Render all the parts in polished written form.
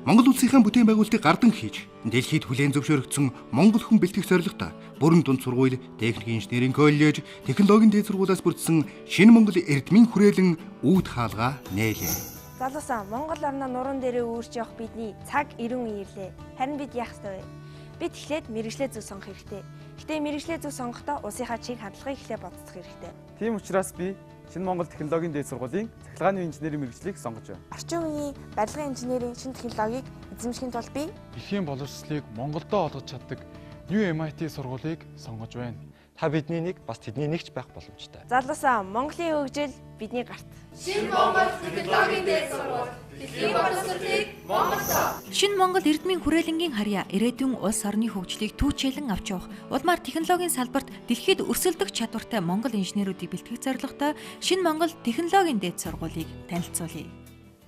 Монгол улсынхаа бүтээн байгуулалтыг гардан хийж, дэлхийд хүлээн зөвшөөрөгдсөн Монгол хүн бэлтгэх зорилготой бүрэн дунд сургууль, техникийн инженерийн коллеж, технологийн дээд сургуулиас бүрдсэн шинэ Монгол эрдмийн хүрээлэн үүд хаалгаа нээлээ. Залуусаа Монгол орноо нуруунд дээрээ үүрч явах бидний цаг ирэн ирлээ. Харин бид яах ёстой вэ? Бид эхлээд мэрэгжлээ зөв сонгох хэрэгтэй. Гэтэ мэрэгжлээ зөв сонгохдоо улсынхаа чиг хандлагыг эхлээд бодох хэрэгтэй. Тийм учраас би Шинэ Монгол технологийн дээд сургуулийн цахилгааны инженерийн мэргэжлийг сонгож байна. Орчин үеийн барилгын инженерийн шинэ технологиг эзэмшихийн тулд би Дэлхийн боловсролыг Монголдо олгож чаддаг New MIT сургуулийг сонгож байна. Та бидний нэг бас тэдний нэгч байх боломжтой. залуусаа Монголын хөгжил бидний гарт. Шинэ Монгол технологийн дээд сургууль дэлхийн боловсролыг Монголдо. Шинэ Монгол эрдмийн хүрээлэнгийн харьяа ирээдүйн улс орны хөгжлийг түүчээлэн авч явах, улмаар технологийн салбарт дэлхийд өрсөлдөх чадвартай Монгол инженеруудыг бэлтгэх зорилготой Шинэ Монгол технологийн дээд сургуулийг танилцуулъя.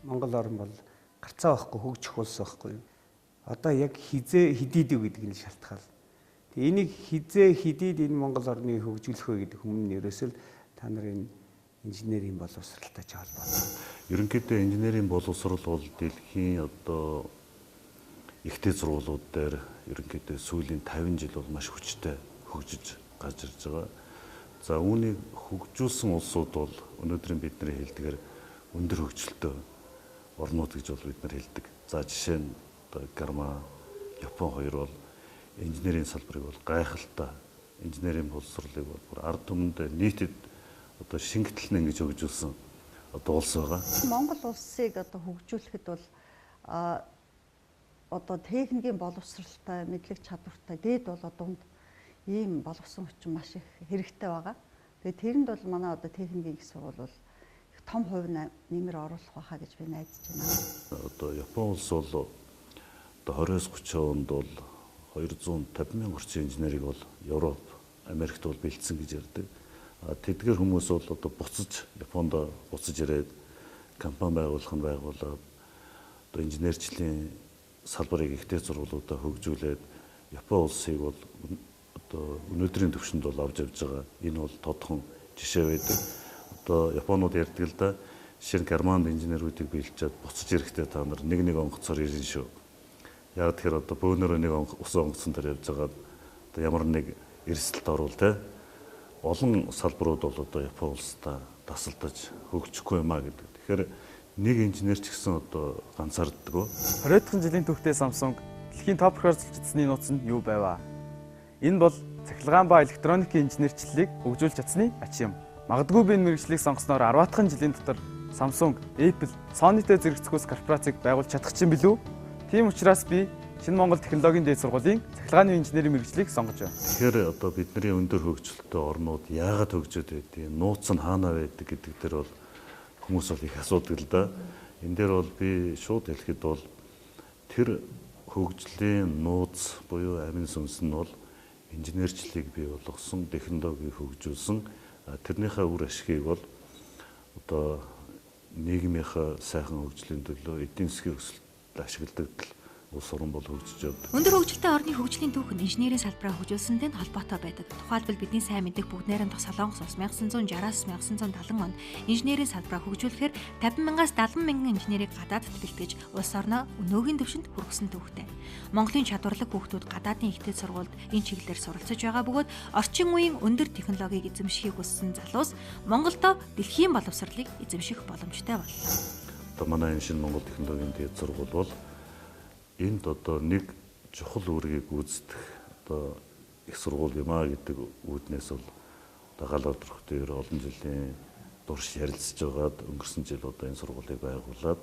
Монгол орн бол гарцаа байхгүй хөгжих улс байхгүй юу? Одоо яг хизээ хидийдэг гэдэг нь шалтгаал. Тэгээ энийг хизээ хидийд энэ Монгол орныг хөгжүүлэх вэ гэдэг хүмүүн ерөөсөө та нарын инженерийн боловсралтай ч холбоотой. Ерөнхийдөө инженерийн боловсрал бол дэлхийн одоо ихтэй сургуулиуд дээр ерөнхийдөө сүүлийн 50 жил бол маш хүчтэй хөгжиж гарч ирж байгаа. За үүнийг хөгжүүлсэн улсууд бол өнөөдрийн бидний хэлдгээр өндөр хөгжилтэй орнууд гэж бол бид нар хэлдэг. За жишээ нь одоо Герман, Япон хоёр бол инженерийн салбарыг бол гайхалтай инженерийн боловсролыг бол бүр ард түмэнд нийтэд одоо шингэтэл нэгж хөгжүүлсэн одоо улс байгаа. Монгол улсыг одоо хөгжүүлэхэд бол одоо техникийн боловсралтай, мэдлэг чадвартай дээд болоо дунд ийм боловсон хүчин маш их хэрэгтэй байгаа. Тэгээ тэрэнд бол манай одоо техникийн их сургууль бол их том хувь нэмэр оруулах байхаа гэж би найдаж байна. Одоо Япон улс бол одоо 20-30 онд бол 250 мянган орчим инженерийг бол Европ, Америкт бол бэлдсэн гэж ярьдаг. Тэдгээр хүмүүс бол одоо буцаж Японд буцаж ирээд компани байгуулаад одоо инженерчлийн салбарыг ихтэй сургуулиудаа хөгжүүлээд Япон улсыг бол одоо өнөөдрийн түвшинд бол авч явж байгаа. Энэ бол тодхон жишээ байдаг. Одоо Японууд ярьдаг л да. Жишээ нь Германд инженеруудыг бэлдчихэд буцаж ирэхдээ та нар нэг онгоцоор ирнэ шүү. Яг тэгэхээр одоо бөөнөрөө нэг ус онгоцсон дээр явж байгаа одоо ямар нэг эрсдэлт орвол те олон салбарууд бол одоо Япон улстай тасалдаж хөгжихгүй юмаа гэдэг. Тэгэхээр нэг инженер ч гэсэн одоо ганцаарддаг. 20 дахь жилийн түүхтэй Samsung дэлхийн топ хөрөлцөлт эзний нууц нь юу байваа? Энэ бол цахилгаан ба электроникийн инженерчлэлийг хөгжүүлж чадсны ач юм. Магадгүй би энэ мэргэжлийг сонгосноор 10 дахь жилийн дотор Samsung, Apple, Sony-тэй зэрэгцгүүс корпорацийг байгуулж чадах чинь билүү? Тийм учраас би Шинэ Монгол технологийн дээд сургуулийн цахилгааны инженерийн мэргэжлийг сонгож байна. Тэгэхээр одоо бидний өндөр хөгжилтэй орнууд яагаад хөгжөөд байдгийг, нууц нь хаана байдаг гэдэг дээр бол хүмүүс бол их асуудаг л да. Энэ дээр бол би шууд хэлэхэд бол тэр хөгжлийн нууц буюу амин сүнс нь бол инженерчлийг бий болгосон, технологиг хөгжүүлсэн тэрнийхээ үр ашгийг бол одоо нийгмийнхаа сайхан хөгжлийн төлөө эдийн засгийн өсөлт ашигладаг улс орн бол хөгжиж явдаг. Өндөр хөгжилтэй орны хөгжлийн түүх нь инженерийн салбараа хөгжүүлсэнтэй холбоотой байдаг. Тухайлбал бидний сайн мэддэг бүгд найрамдах Солонгос улс 1960-аас 1970 онд инженерийн салбараа хөгжүүлэхээр 50 мянгаас 70 мянган инженерийг гадаадд бэлтгэж улс орноо өнөөгийн түвшинд хүргэсэн түүхтэй. Монголын чадварлаг хүүхдүүд гадаадын ихтэй сургуульд энэ чиглэлээр суралцж байгаа бөгөөд орчин үеийн өндөр технологиг эзэмшихийг хүссэн залуус Монголдо дэлхийн боловсролыг эзэмших боломжтой боллоо. Одоо манай энэ Шинэ Монгол технологийн дээд сургууль бол энд одоо нэг чухал үүргийг гүйцэтгэх одоо их сургууль юм а гэдэг үүднээс бол одоо гал одрох дээр олон жилийн турш ярилцж байгаад өнгөрсөн жил одоо энэ сургуулийг байгуулад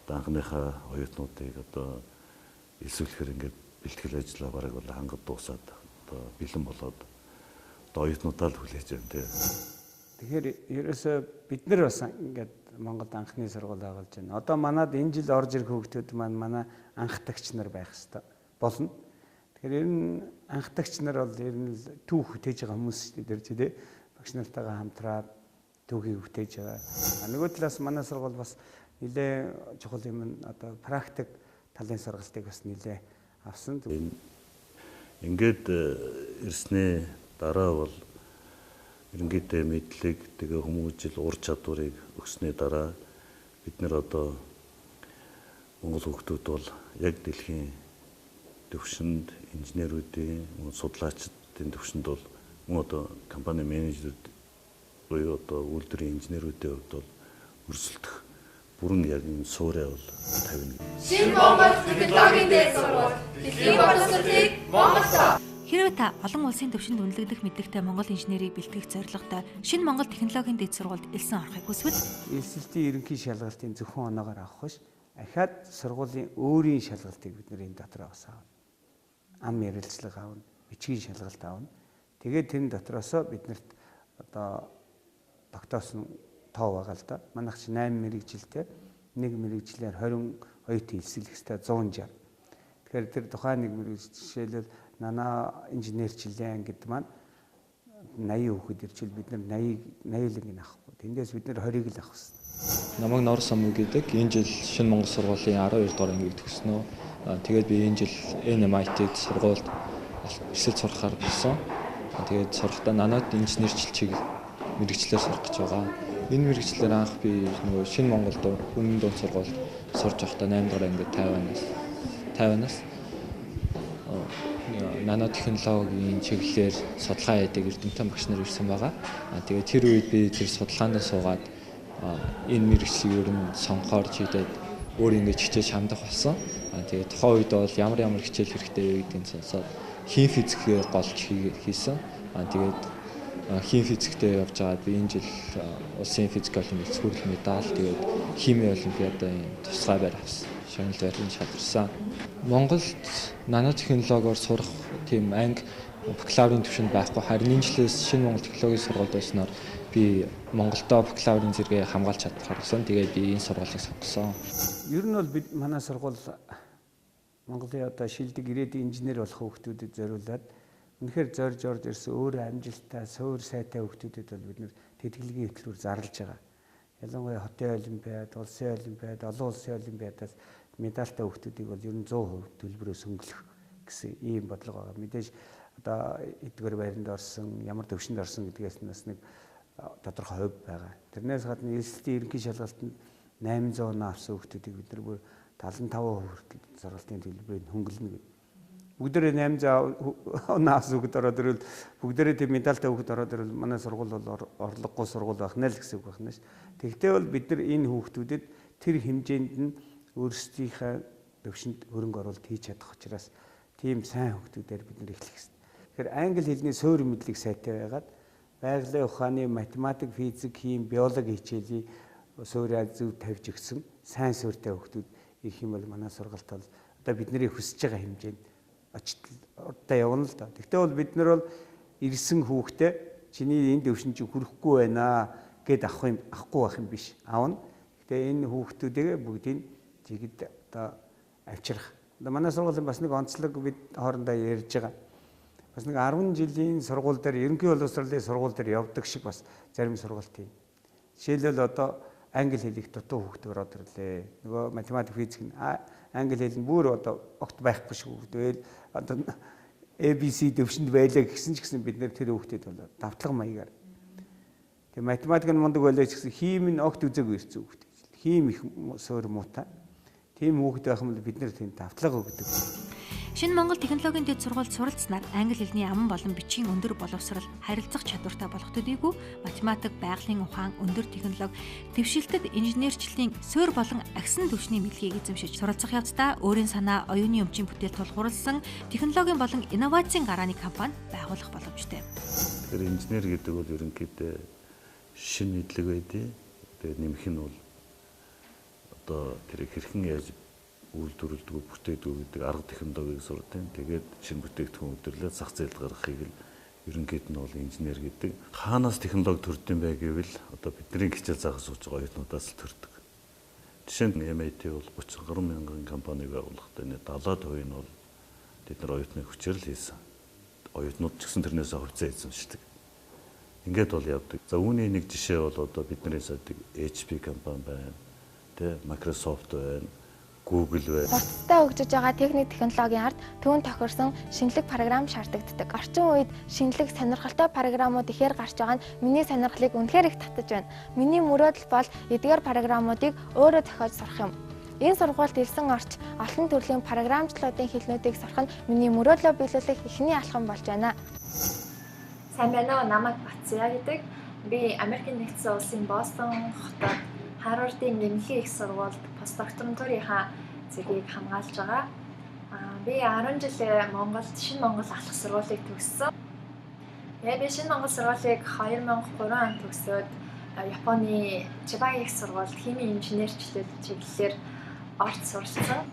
анхныхаа оюутнуудыг одоо элсүүлэхээр ингээд бэлтгэл ажиллаа бараг бол хангад дуусаад одоо бэлэн болоод одоо оюутнуудаа л хүлээж байна тийм. Тэгэхээр ерөөсөө бид нар бас ингээд Монголд анхны сургууль байгуулж байна. Одоо манад энэ жил орж ирэх хүүхдүүд маань манай анх тагч нар байх хэвээр болно. Тэгэхээр ер нь анх тагч нар бол ер нь түүх хүтээж байгаа хүмүүс шүү дээ чи тий. Багш нартайгаа хамтраад түүхийг хүтээж байгаа. Нөгөө талаас манай сургууль бас нэлээ чухал юм одоо практик талын сургалтыг бас нэлээ авсан. Ингээд ирснээ дараа бол ерөнхийдөө мэдлэг тэгээ хүмүүжил ур чадварыг өгснээ дараа бид нэр одоо Монгол хүүхдүүд бол яг дэлхийн төвшөнд инженерүүдийн судлаачдын төвшөнд бол мөн одоо компани менежерүүд буюу одоо үйлдвэрийн инженерүүдийн хувьд бол өрсөлдөх бүрэн яг энэ суурай бол тавина. Шинэ Монгол технологийн дээд сургууль. Дэлхийн боловсролыг Монголдо. Хэрвээ та олон улсын төвшөнд үнэлэгдэх мэдлэгтэй Монгол инженерийг бэлтгэх зорилготой шинэ Монгол технологийн дэд сургуульд элсэн орохыг хүсвэл Элсэлтийн ерөнхий шалгалтын зөвхөн оноогоор авах биш, ахаад сургуулийн өөрийн шалгалтыг бид нэр энэ дотор авсан. Ам ярилцлага аавна, бичгийн шалгалт аавна. Тэгээд тэр дотроосоо биднэрт одоо тогтоосон тоо байгаа л да. Манайх чи 8 мэрэгжилтэй, нэг мэрэгжлээр 22 хэлсэлэх хэвээр 160. Тэгэхээр тэр тухайн нэг мэрэгжил жишээлбэл нана инженерчлэн гэдэг маань 80 хүүхэд ирчил бид нар 80 л авахгүй. Тэндээс бид нар 20-ыг л авах хэрэгтэй. Намайг Нор Самуу гэдэг. Энэ жил шинэ Монгол сургуулийн 12 дугаар ангийг төгснөө. Тэгээд би энэ жил NMIT-д сургуульд эсэл сурахаар болсон. Тэгээд сурахдаа нанад инженерчлэг мэрэгчлэр сурах гэж байгаа. Энэ мэрэгчлэр анх би нөгөө шинэ Монголд үнэн дунд сургуульд сурж байхдаа 8 дугаар ангид 50-аас нано технологийн чиглэлээр судалгаа хийдэг эрдэмтэн багш нар ирсэн байгаа. Тэгээд тэр үед би тэр судалгаанд суугаад энэ мэрэгчлийг ер нь сонгохоор чийдээд өөр ингэж хичээж хамдах болсон. Тэгээд тухайн үед бол ямар хичээл хэрэгтэй вэ гэдгийг сонсоод хим физикээр голж хийсэн. Тэгээд хим физиктэй явж байгаад би энэ жил улсын физик олимпиад хүрэх медаль, тэгээд хими олимпиадын тусгай байр авсан. Шагнал байрны шалгарсан. Монголд нано технологиор сурах тийм анги бакалаврын төвшөнд байхгүй. Харин энэ жилээс шинэ Монгол технологийн сургуульд байснаар би Монголдо бакалаврын зэрэгээ хамгаалж чадхаар болсон. Тэгээд би энэ сургуулийг сонгосон. Ер нь бол бид манай сургууль Монголын одоо шилдэг ирээдүйн инженер болох хүүхдүүдэд зориулаад үнэхээр зорж ирсэн өөр амжилттай, суур сайтай хүүхдүүдэд бол бид нэр тэтгэлгийн хөтөлбөр зарлаж байгаа. Ялангуяа хотын олимпиад, улсын олимпиад, олон улсын олимпиадаас медальтай хүүхдүүдийг бол ер нь 100% төлбөрөөс хөнгөлөх гэсэн ийм бодлого байгаа. Мэдээж одоо эдгээр байранд орсон, ямар төвшөнд орсон гэдгээс нас нэг тодорхой хувь байгаа. Тэрнээс гадна элсэлтийн ерөнхий шалгалтанд 800 оноо авсан хүүхдүүдийг бид нар бүр 75% хүртэл сургалтын төлбөрийг хөнгөлнө гэдэг. Бүгдээрээ 800 оноо авсан хүүхэд ороод ирвэл бүгдээрээ тийм медальтай хүүхэд ороод ирвэл манай сургууль бол орлогогүй сургууль байх нь л гэсэн үг байна ш. Тэгвэл бол бид нар энэ хүүхдүүдэд тэр хэмжээнд нь өөрсдийнхээ төвшөнд хөрөнгө оруулалт хийж чадах учраас тийм сайн хүүхдүүдээр бид нар эхлэх хэрэгтэй. Тэгэхээр англи хэлний суурь мэдлэг сайтай байгаад байгалийн ухааны математик, физик, хим, биологи хичээлийн суурьаа зөв тавьж өгсөн сайн суурьтай хүүхдүүд ирэх юм бол манай сургалт бол одоо бидний хүсэж байгаа хэмжээнд очтол явна л да. Тэгвэл бол бид нар бол ирсэн хүүхдээ чиний энэ төвшин чи хүрэхгүй байна гэд авахгүй байх юм биш. Аавна. Гэтэ энэ хүүхдүүдээ бүгдийг жигд одоо авчрах. Одоо манай сургуулийн бас нэг онцлог бид хоорондоо ярьж байгаа. Бас нэг 10 жилийн сургууль дээр ерөнхий боловсролын сургууль дээр явдаг шиг бас зарим сургууль тийм. Жишээлбэл одоо англи хэлийг дутуу хүүхд ороод ирлээ. Нөгөө математик, физик нь англи хэл нь бүр одоо огт байхгүй шүү. Тэгэл одоо ABC төвшөнд байлаа гэсэн ч гэсэн бид нэр тэр хүүхдэд бол давтлага маягаар. Тэгээ математик нь мундаг байлаа ч гэсэн хим нь огт үзээгүй ирсэн хүүхд. Хим их суур муутай. Тийм хүүхд байх юм бол бид нэр тийм давтлага өгдөг. Шинэ Монгол технологийн дэд сургуульд суралцсанаар англи хэлний аман болон бичгийн өндөр боловсрал, харилцах чадвартай болох төдийгүй математик, байгалийн ухаан, өндөр технологи, дэвшилтэд инженерчлэлийн суурь болон агсан түвшний мэдлэгийг эзэмшиж суралцах явцдаа өөрийн санаа, оюуны өмчийн бүтээл тулгуурласан технологийн болон инновацийн гарааны компани байгуулах боломжтой. Тэгэхээр инженер гэдэг бол ерөнхийдөө шинэ мэдлэг байдیں۔ Тэгээд нэмэх нь бол одоо тэр хэрхэн яаж үйлдвэрлэдэг, бүтээдэг гэдэг арга технологиг сурдаг. Тэгээд шинэ бүтээгдэхүүн өдрлөө зах зээлд гаргахыг л ерөнхийд нь бол инженер гэдэг. Хаанаас технологи төрдөг юм бэ гэвэл одоо бидний хичээл заах сууж байгаа оюутнуудаас л төрдөг. Жишээ нь MIT бол 30 гаруй мянган компаниг байгуулгатай. 70% нь бол тэд нар оюутны хүчээр л хийсэн. Оюутнууд ч гэсэн тэрнээс хувьцаа эзэмшдэг. Ингээд бол явдаг. За үүний нэг жишээ бол одоо бидний садаг HP компани байна. Тэ Microsoft байна. Google байна. Хурцтай хөгжиж байгаа техник технологийн ард түүн тохирсон шинэлэг програм шаарддаг. Орчин үед шинэлэг сонирхолтой програмууд ихээр гарч байгаа нь миний сонирхлыг үнэхээр их татаж байна. Миний мөрөөдөл бол эдгээр програмуудыг өөрөө зохиож сурах юм. Энэ сургуульд ирсэн орч олон төрлийн програмчлалын хэлнүүдийг сурах нь миний мөрөөдлөө биелүүлэх эхний алхам болж байна. Сайн байна уу? Намайг Батцяа гэдэг. Би Америкийн нэгдсэн улсын Бостон хотод Харвардын нэмэлт их сургуульд постдокторантурынхаа зэргийг хамгаалж байгаа. Би 10 жил Монголд Шинэ Монгол ахлах сургуулийг төгссөн. Би Шинэ Монгол сургуулийг 2003 онд төгсөөд Японы Чиба их сургуульд химийн инженерчлэл чиглэлээр орж суралцсан.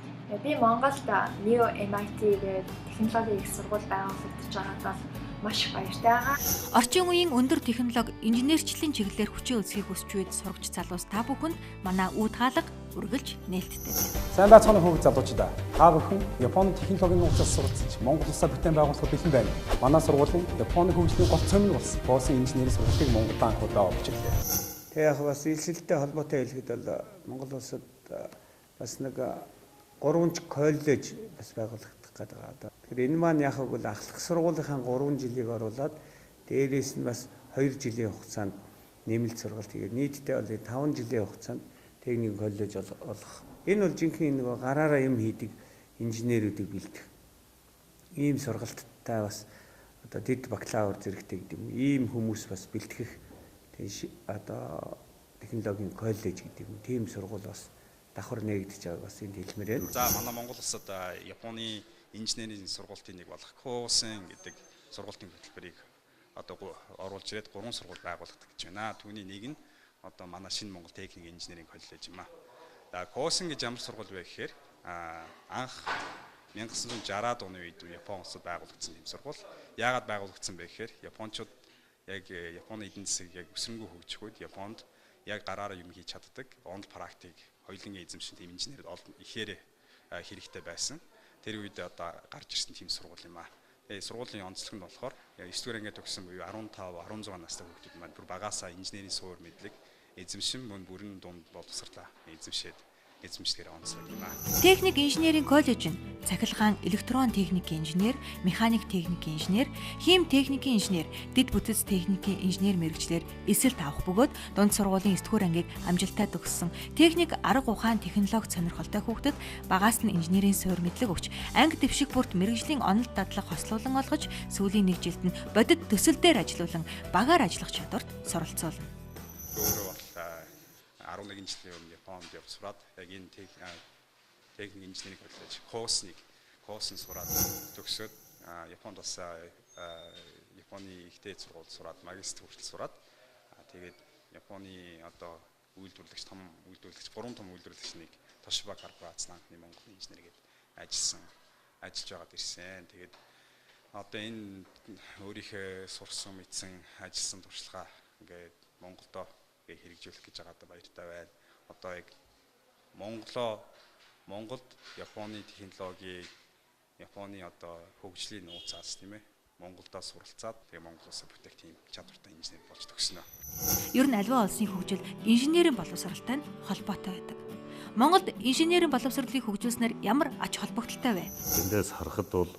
Би Монголд New MIT гэдэг технологийн их сургууль байгуулагдаж байгаад бол маш баяртай байгаа. Орчин үеийн өндөр технологи инженерчлэлийн чиглэлээр хүчин үзэхийг хүсч үед сурагч залуус та бүхэнд манай үүд хаалга үргэлж нээлттэй байна. Сайн байцгаана хүүхд залуучдаа. Та бүхэн Японы технологийн нууцаас суралцж Монгол улсаа бүтээн байгуулахад бэлэн байна. Манай сургуулийн Японы хөгжлийн гол цомиг болсон Боосын инженерийн сургалтыг Монголд анхудаа овчиглээ. Тэг яг бас илсэлтэй холбоотой хэлэхэд бол Монгол улсад бас нэг 3 коллеж бас байгуулагдах гэдэг байгаа. Тэгэхээр энэ маань яг бол ахлах сургуулийнхаа 3 жилийг оруулаад дээрээс нь бас 2 жилийн хугацаанд нэмэлт сургалт хийгээд нийтдээ бол 5 жилийн хугацаанд техник коллеж олох. Энэ бол жинхэнэ нэг гараараа юм хийдэг инженерүүдийг бэлдэх. Ийм сургалттай бас одоо дэд бакалавр зэрэгтэй гэдэг юм. Ийм хүмүүс бас бэлтгэх одоо технологийн коллеж гэдэг юм. Тийм сургууль бас давхар нээгдэж байгааг бас энд хэлмээр байна. За манай Монгол улсад Японы инженерийн сургуулийн нэг болох Коусэн гэдэг сургуулийн хөтөлбөрийг одоо оруулж ирээд 3 сургууль байгуулагдах гэж байна. Түүний нэг нь одоо манай Шинэ Монгол техник инженерийн коллеж юм аа. За Коусэн гэж ямар сургууль вэ гэхээр анх 1960-аад оны үед Японы улсад байгуулагдсан юм сургууль. Яагаад байгуулагдсан бэ гэхээр Япончууд яг Японы эдийн засгийг яг өсрөнгөө хөгжих үед Японд яг гараараа юм хийж чаддаг онд практик хоёулангийн эзэмшин тийм инженерүүд ихээр хэрэгтэй байсан. Тэр үед одоо гарч ирсэн тийм сургууль юм аа. Тэгээ сургуулийн онцлог нь болохоор 9 дугаар ангид төгссөн буюу 15, 16 настай хүүхдүүд маань бүр багаасаа инженерийн суур мэдлэг эзэмшин мөн бүрэн дунд боловсрлаа эзэмшдгээр онцлог юм аа. Техник инженерийн коллеж нь цахилгаан электрон техникийн инженер, механик техникийн инженер, хим техникийн инженер, дэд бүтэц техникийн инженер мэргэжлэр эсэлт авах бөгөөд дунд сургуулийн 9 дугаар ангийг амжилттай төгссөн техник арга ухаан технологи сонирхолтой хүүхдэд багаас нь инженерийн суурь мэдлэг өгч анги дэвшиг бүрт мэргэжлийн онол дадлаг хослуулан олгож сүүлийн 1 жилд нь бодит төсөл дээр ажилуулан багаар ажиллах чадварт суралцуулна. Өөрөө бол 11 жилийн өмнө Японд явсраад яг энэ техник инженерийн коллеж Коусэн сураад төгсөөд Японд бас Японы ихтэй сургуульд сураад магистр хүртэл сураад тэгээд Японы одоо том үйлдвэрлэгч 3 том үйлдвэрлэгчнийг Toshiba корпорацийн анхны Монголын инженер гэдэг ажиллаж байгаад ирсэн. Тэгээд одоо энэ өөрийнхөө сурсан мэдсэн ажилласан туршлагаа ингээд Монголдо хэрэгжүүлэх гэж байгаадаа баяртай байна. Одоо яг Монголд Японы технологи, Японы одоо хөгжлийн нууцаас тийм ээ Монголдо суралцаад тэгээ Монгол улсад бүтээх тийм чадвартай инженер болж төгснө. Ер нь аливаа улсын хөгжил инженерийн боловсралтай нь холбоотой байдаг. Монголд инженерийн боловсролыг хөгжүүлснээр ямар ач холбогдолтой вэ? Эндээс харахад бол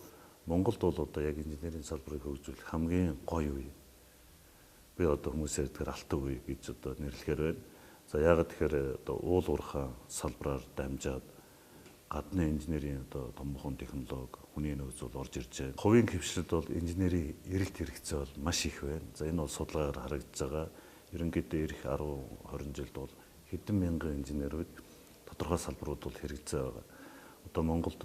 Монголд бол одоо яг инженерийн салбарыг хөгжүүлэх хамгийн гоё үе. Би одоо хүмүүсээр тэр алтан үе гэж одоо нэрлэхээр байна. За яагаад тэгэхээр одоо уул уурхай салбараар дамжаад гадны инженерийн одоо томхон технологи хүний нөөц бол орж ирж байна. Хувийн хвшлэлд бол инженерийн эрэлт хэрэгцээ бол маш их байна. За энэ бол судалгаагаар харагдаж байгаа. Ерөнхийдөө эх 10-20 жилд бол хэдэн мянган инженерүүд тодорхой салбарууд бол хэрэгцээ байгаа. Одоо Монголд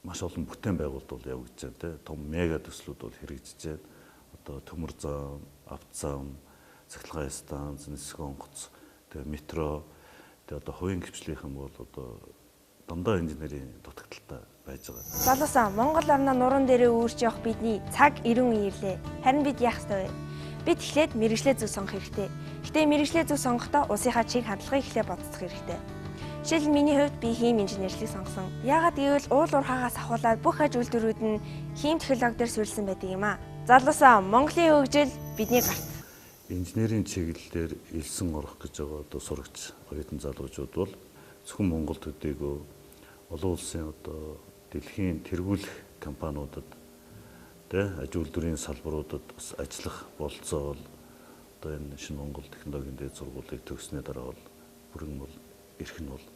маш олон бүтээн байгуулалт бол явагдаж байна. Том мега төслүүд бол хэрэгжиж байна. Одоо төмөр зам, автозам, цахилгаан станц, нисэх онгоц, тэгээ метро, тэгээ одоо хувийн хвшлийнхэн бол одоо дандаа инженерийн дутагдaltaй байж байгаа. Залуусаа Монгол орноо нуруунд дээрээ үүрч явах бидний цаг ирэн үеирлээ. Харин бид яах ёстой вэ? Бид эхлээд мэргэжлээ зөв сонгох хэрэгтэй. Гэтэ мэргэжлээ зөв сонгохдоо улсынхаа чиг хандлагыг эхлээ бодцох хэрэгтэй. Жишээлбэл миний хувьд би хим инженерлийг сонгосон. Яагаад гэвэл уул уурхаагаас ахуулаад бүх аж үйлдвэрүүд нь хим технологи дээр суурилсан байдаг юм аа. Залуусаа Монголын хөгжил бидний гарт. Инженерийн чиглэлээр элсэн орох гэж байгаа одоо сурагч оюутан залуучууд бол зөвхөн Монголд төдийгүй олон улсын одоо дэлхийн тэргүүлэх компаниудад аж үйлдвэрийн салбаруудад бас ажиллах болцоо бол одоо энэ Шинэ Монгол технологийн дээд сургуулийг төгснөө дараа бол бүрэн бол эрх нь бол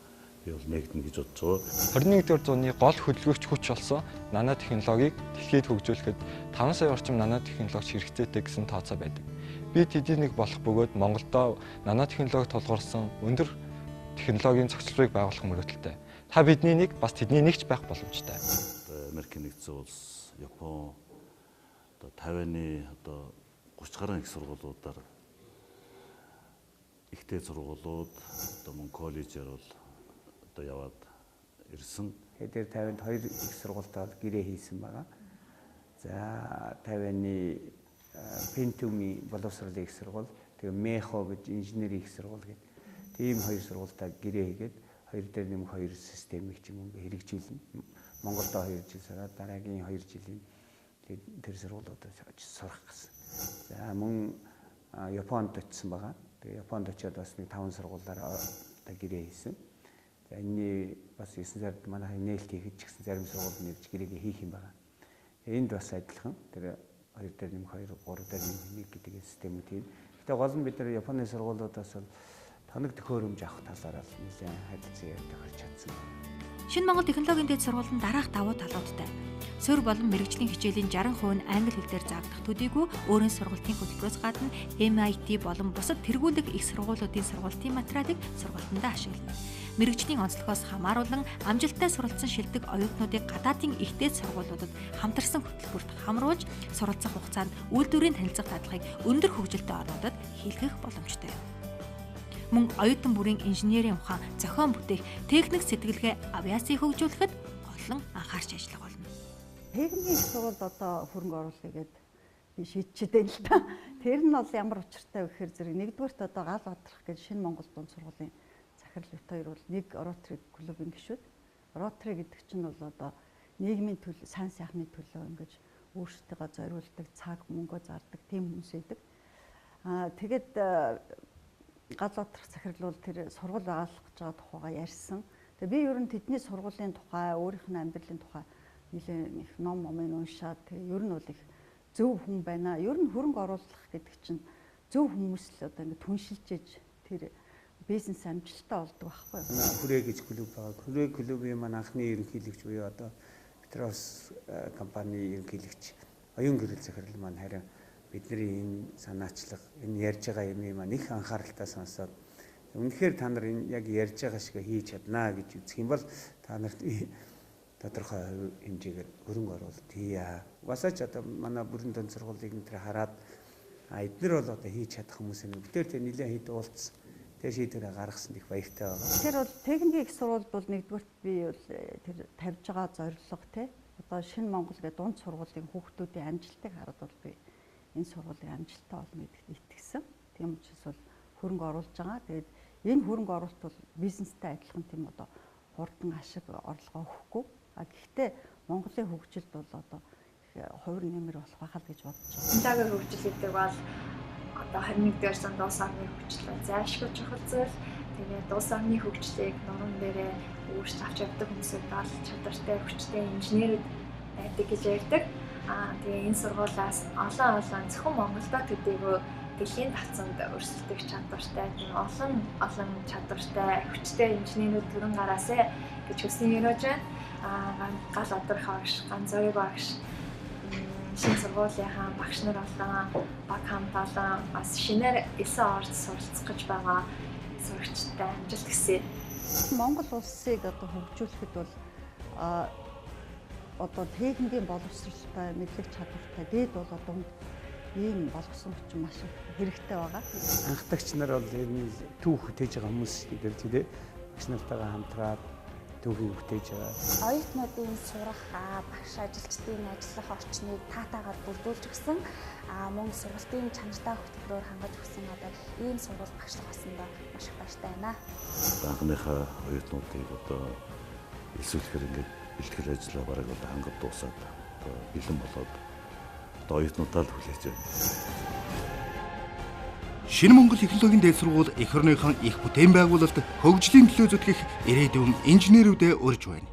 би бол нэгдэнэ гэж бодож байгаа. 21-р зууны гол хөдөлгөгч хүч болсон нано технологиг дэлхийд хөгжүүлэхэд 5 сая орчим нано технологич хэрэгцээтэй гэсэн тооцоо байдаг. Бид хэдийн нэг болох бөгөөд Монголдо нано технологи тулгуурсан өндөр технологийн цогцлбыг байгуулах мөрөөдөлтэй. Та бидний нэг бас тэдний нэгч байх боломжтой. Америкийн нэгдсэн улс, Япон одоо Тайваны одоо 30 гаруй их сургуулиудаар ихтэй сургуулиуд одоо мөн коллежээр бол одоо яваад ирсэн. Тэгээд 52 их сургуультай бол гэрээ хийсэн байгаа. За Тайваны Пентумын боловсролын их сургууль, тэгээ Мехо гэж инженерийн их сургууль гэдэг тийм хоёр сургуультай гэрээ хийгээд хоёр дээр нэмэх хоёр системийг ч юм уу хэрэгжүүлнэ. Монголдо 2 жил сураад дараагийн 2 жилийн тэр сургуулиудад сурах гэсэн. За мөн Японд очсон байгаа. Тэгээ Японд очиод бас нэг 5 сургуулиар одоо гэрээ хийсэн. За энэний бас 9 сард манай нээлт хийхэд ч гэсэн зарим сургууль нэрж гэрээгээ хийх юм байгаа. Энд бас адилхан тэр 2 дээр нэмэх 2, 3 дээр нэмэх 1 гэдэг системүүд тийм. Гэтэ гол нь бид нар Японы сургуулиудаас бол тоног төхөөрөмж авах талаар нэлээд харилцан ярьдаг гарч чадсан. Шинэ Монгол технологийн дэд сургууль нь дараах давуу талуудтай. Суурь болон мэрэгжлийн хичээлийн 60% нь англи хэл дээр заагдах төдийгүй өөрийн сургалтын хөтөлбөрөөс гадна MIT болон бусад тэргүүлэх их сургуулиудын сургалтын материалыг сургалтандаа ашиглана. Мэрэгжлийн онцлогоос хамааруулан амжилттай суралцсан шилдэг оюутнуудыг гадаадын их дэд сургуулиудад хамтарсан хөтөлбөрт хамруулж суралцах хугацаанд үйлдвэрийн танилцах дадлагыг өндөр хөгжилтэй орнуудад хийлгэх боломжтой. Мөн оюутан бүрийн инженерийн ухаан, зохион бүтээх, техник сэтгэлгээ, авиацийг хөгжүүлэхэд голлон анхаарч ажиллах болно. Техникийн их сургуульд одоо хөрөнгө оруулъя гэд би шийдчихдээ л та. Тэр нь бол ямар учиртай вэ гэхээр зэрэг нэгдүгээрт одоо гал бадрах гэж шинэ Монгол дунд сургуулийн захирал бит хоёр бол нэг Rotary клубын гишүүд. Rotary гэдэг чинь бол одоо нийгмийн төлөө, сайн сайхны төлөө ингэж өөрсдөө зориулдаг, цаг мөнгө зардаг тийм хүмүүс байдаг. Тэгээд гал бадрах захирал бол тэр сургууль байгуулах гэж байгаа тухайгаа ярьсан. Тэгээ би ер нь тэдний сургуулийн тухай, өөрийнх нь амьдралын тухай нэлээд их ном уншаад тэгээ ер нь бол их зөв хүн байна. Ер нь хөрөнгө оруулах гэдэг чинь зөв хүмүүс л одоо ингэ түншилж иж тэр бизнес амжилттай болдог байхгүй юу? Хүрээ гэж клуб байгаа. Хүрээ клубын маань анхны ерөнхийлөгч буюу одоо Петрос компани ерөнхийлөгч оюун гэрэл захирал маань харин бидний энэ санаачлаг, энэ ярьж байгаа юм маань их анхааралтай сонсоод үнэхээр та нар энэ яг ярьж байгаа шиг хийж чаднаа гэж үзэх юм бол та нарт тодорхой хэмжээгээр хөрөнгө оруулалт хийя. Угаасаач одоо манай бүрэн дунд сургуулийг нэр хараад эдгээр бол одоо хийж чадах хүмүүс юм. Битээр тэ нэлээд хэд уулзсан. Тэр шийдвэрээ гаргасан их баяртай байгаа. Тэр бол техникийн их сургууль бол нэгдүгürt би бол тэр тавьж байгаа зорилго те одоо шинэ Монгол гэдэг дунд сургуулийн хүүхдүүдийн амжилтыг хараад бол би энэ сургуулийн амжилттай болно гэдэгт итгэсэн. Тийм учраас бол хөрөнгө оруулж байгаа. Тэгээд энэ хөрөнгө оруулалт бол бизнестэй адилхан тийм одоо хурдан ашиг орлогоо өгөхгүй. Гэхдээ Монголын хөгжилд бол одоо хувир нэмэр болох байхаа л гэж бодож байна. Технологийн хөгжил гэдэг бол одоо 21-р зуунд улс орны хөгжлөө зайлшгүй чухал зүйл. Тэгээд улс орны хөгжлийг нуруунд дээрээ өөрчлөж авч явдаг хүмүүсүүд бол чадвартай, хүчтэй инженерүүд байдаг гэж ярьдаг. Тэгээ энэ сургуулиас олон зөвхөн Монголдо төдийгүй дэлхийн тавцанд өрсөлдөх чадвартай, олон чадвартай, хүчтэй инженерүүд төрөн гараасай гэж хүссэн өрөөж байна. Гал бадрах багш, ганц зориг багш, шинэ сургуулийнхаа багш нар болон баг хамт олон бас шинээр элсэн орж суралцах гэж байгаа сурагчтай амжилт хүсье. Монгол улсыг одоо хөгжүүлэхэд бол одоо техникийн боловсролтой, мэдлэг чадвартай дээд бол одоо ийм болгосон хүчин маш их хэрэгтэй байгаа. Анхдагч нар бол энэ түүх бүтээж байгаа хүмүүс гэдэг тийм багш нартайгаа хамтраад түүхийг бүтээж байгаа. Оюутнуудын сурах, багш ажилчдын ажиллах орчныг таатаагаар бүрдүүлж өгсөн мөн сургалтын чанартай хөтөлбөрөөр хангаж өгсөн одоо ийм сургууль багшлах болсондоо маш их баяртай байна. Анхныхаа оюутнуудыг одоо элсүүлэхээр ингээд бэлтгэл ажиллаа бараг одоо хангад дуусаад одоо бэлэн болоод одоо оюутнуудаа л хүлээж байна. Шинэ Монгол технологийн дэд сургууль эх орныхон их бүтээн байгуулалт хөгжлийн төлөө зүтгэх ирээдүйн инженерүүдэд урьж байна.